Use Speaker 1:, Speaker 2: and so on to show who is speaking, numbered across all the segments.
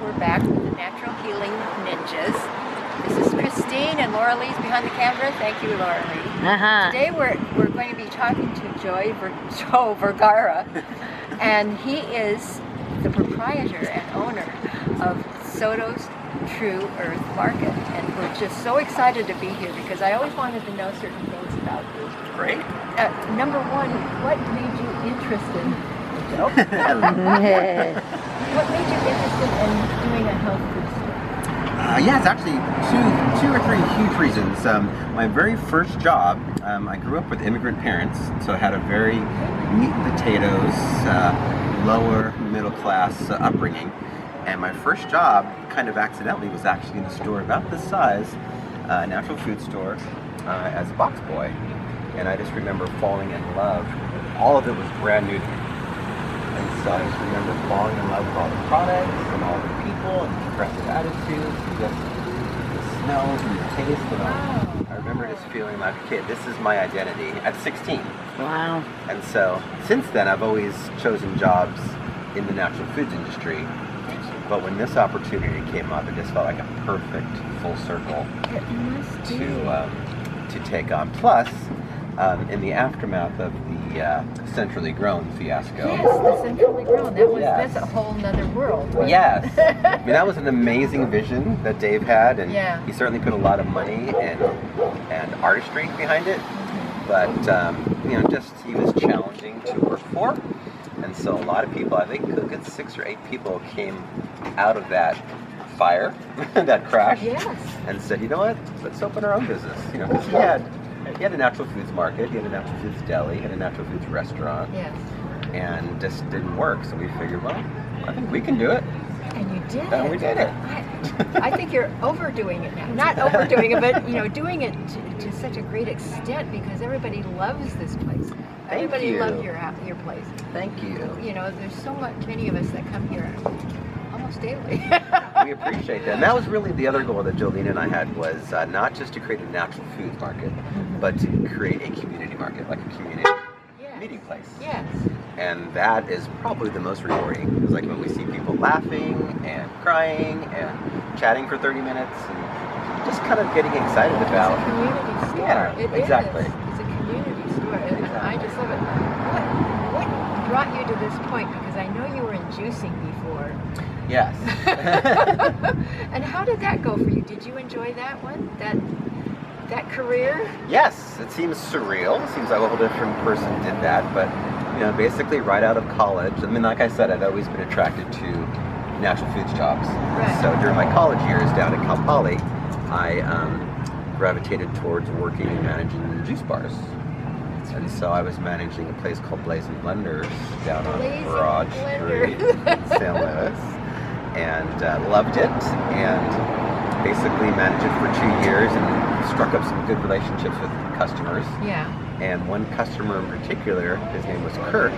Speaker 1: we're back with the Natural Healing Ninjas. This is Christine and Laura Lee's behind the camera. Thank you, Laura Lee. Today we're going to be talking to Joe Vergara, and he is the proprietor and owner of Soto's True Earth Market. And we're just so excited to be here because I always wanted to know certain things about you.
Speaker 2: Great.
Speaker 1: Number one, what made you interested? What made you interested in doing a health food store?
Speaker 2: Yeah, it's actually two or three huge reasons. My very first job, I grew up with immigrant parents, so I had a very meat and potatoes, lower middle class upbringing. And my first job, kind of accidentally, was actually in a store about this size, a natural food store, as a box boy. And I just remember falling in love. All of it was brand new to me. And so I just remember falling in love with all the products and all the people and the progressive attitudes and just the smells and the taste and all. I remember just feeling like, okay, this is my identity at 16.
Speaker 3: Wow.
Speaker 2: And so since then I've always chosen jobs in the natural foods industry. But when this opportunity came up, it just felt like a perfect full circle to take on. Plus, in the aftermath of the centrally grown fiasco.
Speaker 1: Yes, the centrally grown. That's a whole nother world.
Speaker 2: Yes. I mean, that was an amazing vision that Dave had, and
Speaker 1: yeah.
Speaker 2: He certainly put a lot of money and artistry behind it. But he was challenging to work for, and so a lot of people, I think a good 6 or 8 people, came out of that fire, that crash,
Speaker 1: yes.
Speaker 2: And said, you know what, let's open our own business. Because he had a natural foods market, he had a natural foods deli, he had a natural foods restaurant.
Speaker 1: Yes.
Speaker 2: And just didn't work. So we figured, well, I think we can do it.
Speaker 1: And you did
Speaker 2: And we did it.
Speaker 1: I think you're overdoing it now. Not overdoing it, but doing it to such a great extent because everybody loves this place. Everybody loves your place.
Speaker 2: Thank you.
Speaker 1: There's so many of us that come here almost daily.
Speaker 2: We appreciate that. And that was really the other goal that Jolene and I had, was not just to create a natural foods market, but to create a community market, like a community meeting place.
Speaker 1: Yes.
Speaker 2: And that is probably the most rewarding. It's like when we see people laughing and crying and chatting for 30 minutes and just kind of getting excited about.
Speaker 1: It's a community store.
Speaker 2: Yeah, exactly.
Speaker 1: It's a community store. And I just love it. What brought you to this point? Because I know you were in juicing before.
Speaker 2: Yes.
Speaker 1: And how did that go for you? Did you enjoy that one? That career?
Speaker 2: Yes, it seems surreal. It seems like a whole different person did that, but basically right out of college. I mean, like I said, I'd always been attracted to natural foods jobs.
Speaker 1: Right.
Speaker 2: So during my college years down at Cal Poly, I gravitated towards working and managing juice bars. And so I was managing a place called Blazing Blenders down on Broad Street in San Luis, and loved it, and basically managed it for 2 years and struck up some good relationships with customers.
Speaker 1: Yeah.
Speaker 2: And one customer in particular, his name was Kurt,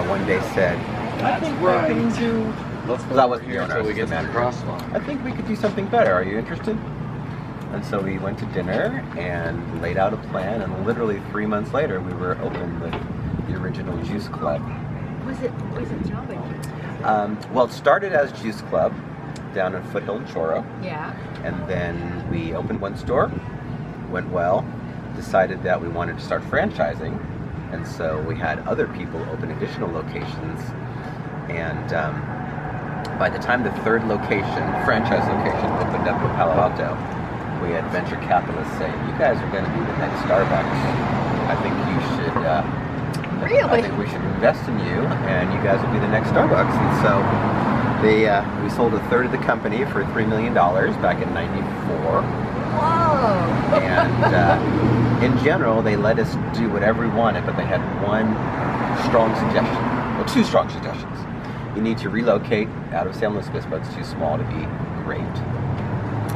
Speaker 2: one day said, I think we can do... Well, I wasn't the owner, I was the manager. I think we could do something better. Are you interested? And so we went to dinner and laid out a plan, and literally 3 months later we were open with the original Juice Club.
Speaker 1: Was it Java?
Speaker 2: Well, it started as Juice Club down in Foothill and Choro.
Speaker 1: Yeah.
Speaker 2: And then we opened one store, went well, decided that we wanted to start franchising, and so we had other people open additional locations, and by the time the third franchise location opened up in Palo Alto, we had venture capitalists saying, you guys are going to be the next Starbucks. I think you should
Speaker 1: really?
Speaker 2: I think we should invest in you, and you guys will be the next Starbucks. And so we sold a third of the company for $3 million back in '94.
Speaker 1: Whoa!
Speaker 2: And in general, they let us do whatever we wanted, but they had one strong suggestion. Well, 2 strong suggestions. You need to relocate out of San Luis Obispo. It's too small to be great.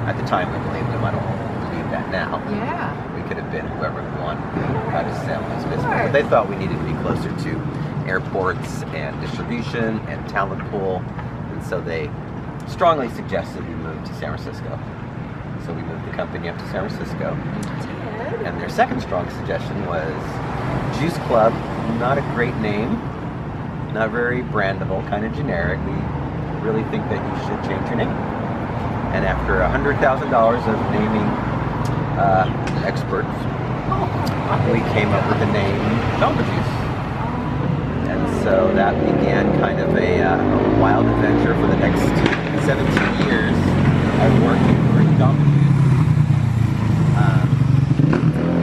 Speaker 2: At the time, we believed them. I don't believe that now.
Speaker 1: Yeah.
Speaker 2: We could have been whoever we wanted out of San Luis Obispo. But they thought we needed to be closer to airports and distribution and talent pool. And so they strongly suggested we move to San Francisco. So we moved the company up to San Francisco. And their second strong suggestion was Juice Club, not a great name, not very brandable, kind of generic. really think that you should change your name. And after $100,000 of naming experts, we came up with the name Jamba Juice. And so that began kind of a wild adventure for the next 17 years. I worked for Jamba Juice.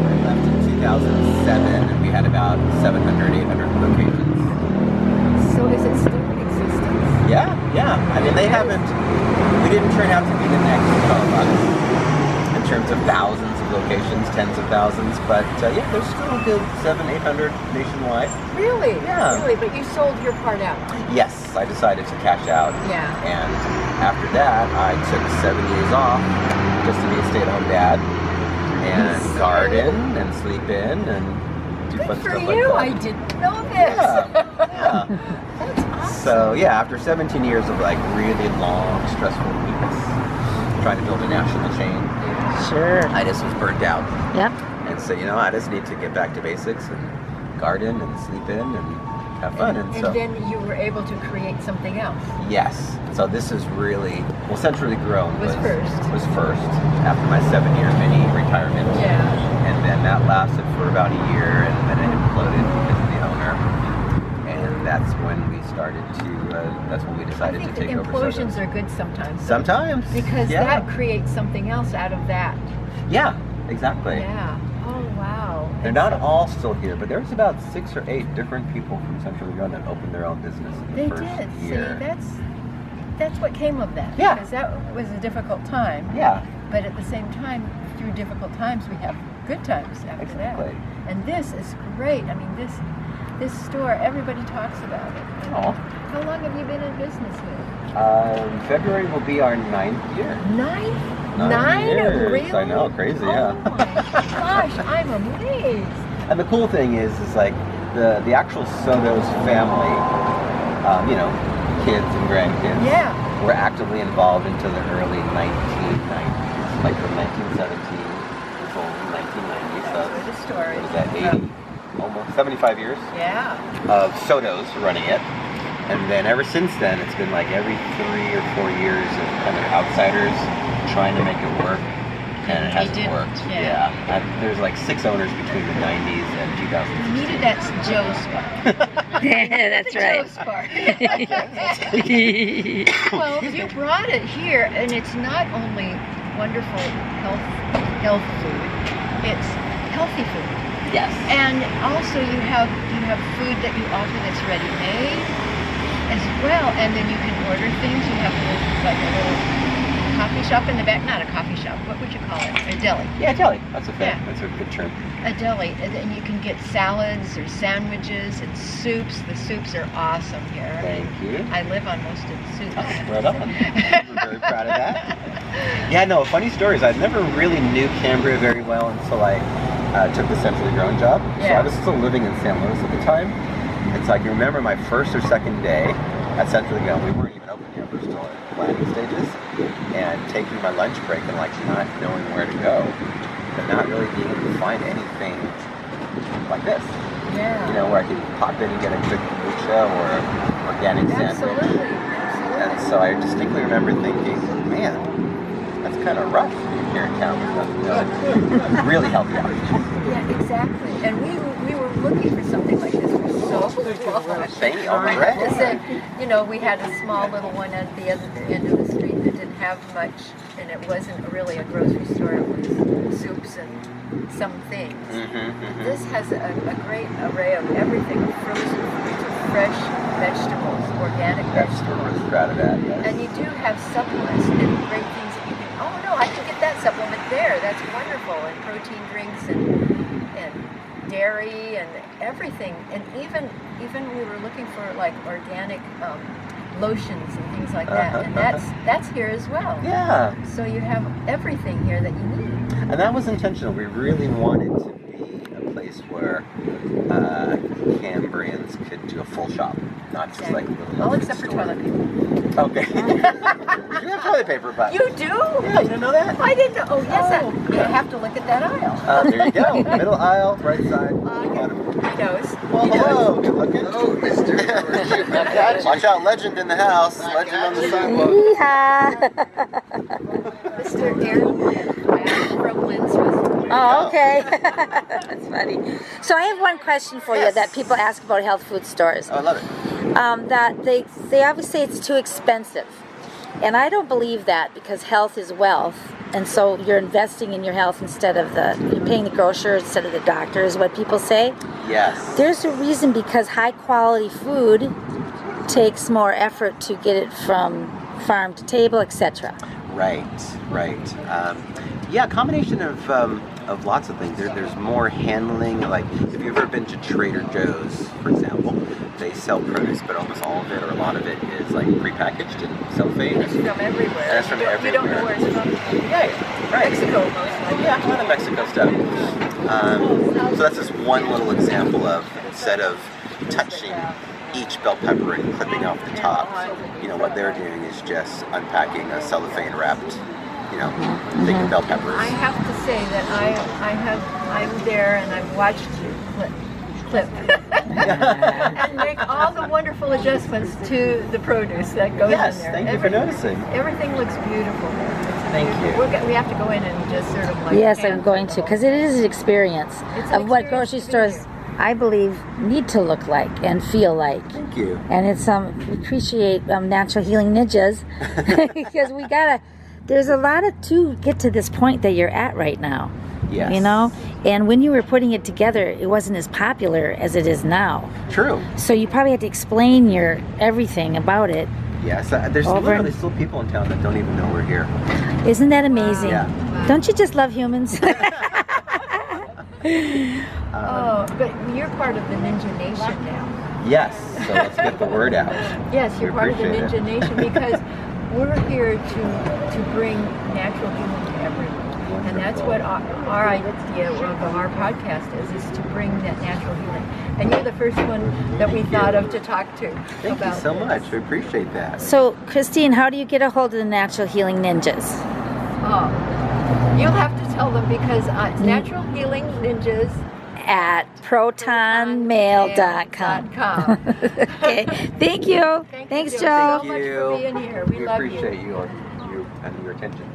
Speaker 2: I left in 2007 and we had about 700, 800 locations.
Speaker 1: So is it still in existence?
Speaker 2: Yeah. I mean, we didn't turn out to be the next Starbucks in terms of thousands of locations, tens of thousands, but yeah, there's still a good 700, 800 nationwide.
Speaker 1: Really?
Speaker 2: Yeah.
Speaker 1: Really? But you sold your part out?
Speaker 2: Yes, I decided to cash out.
Speaker 1: Yeah.
Speaker 2: And after that, I took 7 years off just to be a stay-at-home dad and garden and sleep in and do fun
Speaker 1: Good for
Speaker 2: stuff
Speaker 1: you.
Speaker 2: like
Speaker 1: I
Speaker 2: that.
Speaker 1: didn't know this.
Speaker 2: Yeah.
Speaker 1: That's awesome.
Speaker 2: So yeah, after 17 years of like really long, stressful weeks, trying to build a national chain,
Speaker 3: Sure.
Speaker 2: I just was burnt out.
Speaker 3: Yep.
Speaker 2: And so, I just need to get back to basics and garden and sleep in and have fun. And so,
Speaker 1: then you were able to create something else.
Speaker 2: yes. So this is really, Centrally Grown
Speaker 1: Was first.
Speaker 2: Was first after my 7-year mini retirement.
Speaker 1: Yeah.
Speaker 2: And then that lasted for about a year and then it imploded because of the owner. And that's when we started that's when we decided to
Speaker 1: I
Speaker 2: take
Speaker 1: think
Speaker 2: over.
Speaker 1: the implosions are good sometimes.
Speaker 2: Sometimes.
Speaker 1: Because
Speaker 2: yeah.
Speaker 1: that creates something else out of that.
Speaker 2: Yeah, exactly.
Speaker 1: Yeah. Oh, wow.
Speaker 2: They're not all still here, but there's about 6 or 8 different people from Centrally Grown that opened their own business in the
Speaker 1: They
Speaker 2: first
Speaker 1: did.
Speaker 2: year.
Speaker 1: See, that's what came of that.
Speaker 2: Yeah.
Speaker 1: Because that was a difficult time.
Speaker 2: Yeah,
Speaker 1: But at the same time, through difficult times, we have good times after
Speaker 2: exactly.
Speaker 1: that. And this is great. I mean, this store, everybody talks about it.
Speaker 2: Oh.
Speaker 1: How long have you been in business here?
Speaker 2: February will be our 9th year.
Speaker 1: 9?
Speaker 2: 9 years.
Speaker 1: Really?
Speaker 2: I know, crazy,
Speaker 1: Oh
Speaker 2: yeah.
Speaker 1: my gosh, I'm amazed.
Speaker 2: And the cool thing is like the actual Soto's family, kids and grandkids,
Speaker 1: Yeah.
Speaker 2: were actively involved until the early 1990s, like from 1917 until 1990. So
Speaker 1: That's the story.
Speaker 2: what is that, 80, almost 75 years
Speaker 1: Yeah.
Speaker 2: of Soto's running it. And then ever since then, it's been like every 3 or 4 years of kind of outsiders trying to make it work, and it hasn't
Speaker 1: didn't,
Speaker 2: worked.
Speaker 1: yeah.
Speaker 2: There's like 6 owners between the 90s and 2000.
Speaker 1: Maybe that's Joe's part.
Speaker 3: That's right.
Speaker 1: Joe's part. Well, you brought it here, and it's not only wonderful health food, it's healthy food.
Speaker 2: Yes.
Speaker 1: And also you have food that you offer that's ready made as well, and then you can order things. You have like a little coffee shop in the back, not a coffee shop, what would you call it? A deli.
Speaker 2: Yeah, deli. That's a
Speaker 1: Yeah.
Speaker 2: That's a good term.
Speaker 1: A deli, and then you can get salads or sandwiches and soups. The soups are awesome here.
Speaker 2: Thank you.
Speaker 1: I live on most of the soups.
Speaker 2: Oh, right on. I'm very proud of that. Yeah, no, funny stories. I never really knew Cambria very well until I took the Centrally Grown job. So
Speaker 1: Yeah.
Speaker 2: I was still living in San Luis at the time. And so I can remember my first or second day at Centrally Grown. We weren't even open yet. We were still in planning stages. And taking my lunch break and like not knowing where to go. But not really being able to find anything like this.
Speaker 1: Yeah.
Speaker 2: Where I could pop in and get a quick kombucha or an organic sandwich.
Speaker 1: Absolutely.
Speaker 2: And so I distinctly remember thinking, man, that's kind of rough here in town. Really healthy options.
Speaker 1: Yeah, exactly. And we were looking for something like this for so long.
Speaker 2: Thank you. All right.
Speaker 1: We had a small little one at the other end of the street that didn't have much, and it wasn't really a grocery store. It was soups and some things. This has a great array of everything: frozen foods, fresh vegetables, organic
Speaker 2: That's
Speaker 1: vegetables.
Speaker 2: we're really proud of that. Yes.
Speaker 1: And you do have supplements and great things that you can. Oh no, I can get that supplement there. That's wonderful. And protein drinks and dairy and everything. And even we were looking for like organic lotions and things like that. And that's here as well.
Speaker 2: Yeah.
Speaker 1: So you have everything here that you need.
Speaker 2: And that was intentional. We really wanted to be a place where Cambrians could do a full shop. not just like little
Speaker 1: All
Speaker 2: food
Speaker 1: except for
Speaker 2: store.
Speaker 1: toilet paper.
Speaker 2: Okay. We do have toilet paper, but
Speaker 1: You do?
Speaker 2: yeah, you didn't know that?
Speaker 1: I didn't know. Oh, yes.
Speaker 2: Oh.
Speaker 1: You have to look at that aisle.
Speaker 2: There you go. Middle aisle, right side.
Speaker 1: Okay. He knows.
Speaker 2: Well,
Speaker 1: He knows.
Speaker 2: hello. Good looking.
Speaker 4: Oh, mister.
Speaker 2: Watch out, legend in the house. Legend on the sidewalk.
Speaker 3: Yeehaw.
Speaker 1: Mr. Aaron from Lynn's restaurant.
Speaker 3: Oh, okay. That's funny. So I have one question for you that people ask about health food stores.
Speaker 2: Oh, I love it.
Speaker 3: That they always say it's too expensive. And I don't believe that, because health is wealth. And so you're investing in your health instead of you're paying the grocer instead of the doctor, is what people say.
Speaker 2: Yes.
Speaker 3: There's a reason, because high quality food takes more effort to get it from farm to table, etc.
Speaker 2: Right. Yeah, a combination of lots of things. There's more handling. Like, if you've ever been to Trader Joe's, for example, they sell produce, but almost all of it or a lot of it is like prepackaged in cellophane.
Speaker 1: It's from everywhere.
Speaker 2: And it's from everywhere.
Speaker 1: You don't know where it's from.
Speaker 2: Yeah, right.
Speaker 1: Mexico, mostly.
Speaker 2: Yeah, a lot of Mexico stuff. So that's just one little example of, instead of touching each bell pepper and clipping off the top, what they're doing is just unpacking a cellophane wrapped, big bell peppers.
Speaker 1: I have to say that I'm there and I've watched you clip and make all the wonderful adjustments to the produce that goes in there.
Speaker 2: Yes, thank you for noticing.
Speaker 1: Everything looks beautiful there.
Speaker 2: Thank you.
Speaker 1: We have to go in and just sort of like.
Speaker 3: Yes, I'm going to, because it is an experience of what grocery stores, I believe, need to look like and feel like.
Speaker 2: Thank you.
Speaker 3: And it's we appreciate Natural Healing Ninjas, because there's a lot to get to this point that you're at right now.
Speaker 2: Yes.
Speaker 3: And when you were putting it together, it wasn't as popular as it is now.
Speaker 2: True.
Speaker 3: So you probably had to explain everything about it.
Speaker 2: Yes, there's literally still people in town that don't even know we're here.
Speaker 3: Isn't that amazing?
Speaker 2: Yeah.
Speaker 3: Don't you just love humans?
Speaker 1: But you're part of the Ninja Nation now.
Speaker 2: Yes, so let's get the word out.
Speaker 1: Yes, you're
Speaker 2: We
Speaker 1: part of the
Speaker 2: appreciate
Speaker 1: Ninja Nation because we're here to bring natural healing to everyone. And that's what our idea of our podcast is to bring that natural healing. And you're the first one that we thought of to talk to.
Speaker 2: Thank you so much. We appreciate that.
Speaker 3: So, Christine, how do you get a hold of the Natural Healing Ninjas?
Speaker 1: Oh, you'll have to tell them because Natural Healing Ninjas
Speaker 3: at protonmail.com. Okay, thank you.
Speaker 1: Thanks,
Speaker 3: Joe.
Speaker 1: so much for being here. We love you.
Speaker 2: appreciate you and your attention.